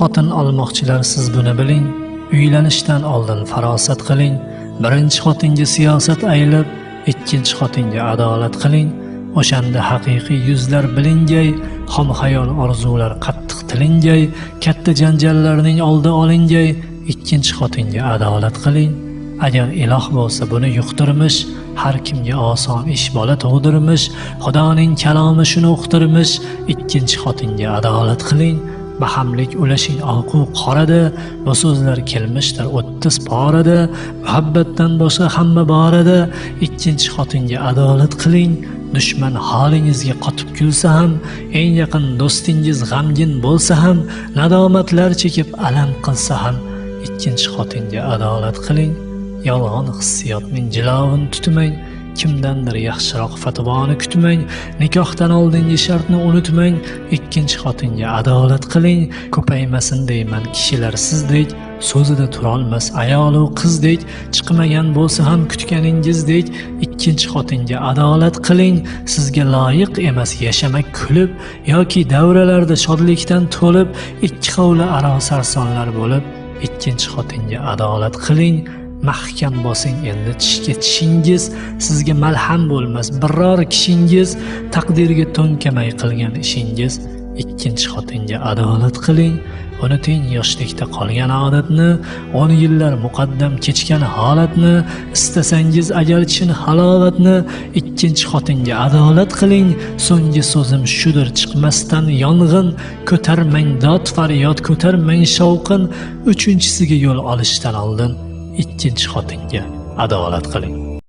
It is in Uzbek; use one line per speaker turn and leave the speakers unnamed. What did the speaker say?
xotin olmoqchilar siz buni biling. Uylanishdan oldin farosat qiling. Birinchi xotinga siyosat aylab, ikkinchi xotinga adolat qiling. O'shanda haqiqiy yuzlar bilingay, xom xayol orzular qattiq tilingay, katta janjallarning oldi olingay, ikkinchi xotinga adolat qiling. Agar iloh bo'lsa buni yuqtirmish, har kimga oson ish bola tug'dirmish, Xudoning kalomi shuni uqtirmish, ikkinchi xotinga adolat qiling. Bahamlik ulashing oqu qorada, bu so'zlar kelmishdir 30 porada, muhabbatdan boshqa hamma borada, ikkinchi xotinga adolat qiling. Dushman holingizga qotib kulsa ham, eng yaqin do'stingiz g'amgin bo'lsa ham, nadomatlar chekib alam qilsa ham, ikkinchi xotinga adolat qiling. Yolg'on hissiyotning jilovini tutmang, kimdandir yaxshiroq fatvoni kutmang, nikohdan oldingi shartni unutmang, ikkinchi xotinga adolat qiling. Ko'paymasin deyman kishilar sizdek, so'zida turolmas ayolu qizdek, chiqmagan bo'lsa ham kutganingizdek, ikkinchi xotinga adolat qiling. Sizga loyiq emas yashamak kulib, yoki davralarda shodlikdan to'lib, ikki hovli aro sarsonlar bo'lib, ikkinchi xotinga adolat qiling. Mahkam bosing endi tishga tishingiz, sizga malham bo'lmas biror kishingiz, taqdirga to'nkamay qilgan ishingiz, ikkinchi xotinga adolat qiling. Unuting yoshlikda qolgan odatni, 10 yillar muqaddam kechgan holatni, istasangiz agar chin halovatni, ikkinchi xotinga adolat qiling. So'nggi so'zim shudir, chiqmasdan yong'in, ko'tarmang dod faryod, ko'tarmang shovqin, uchinchisiga yo'l olishdan oldin ikkinchi xotinga adolat qiling.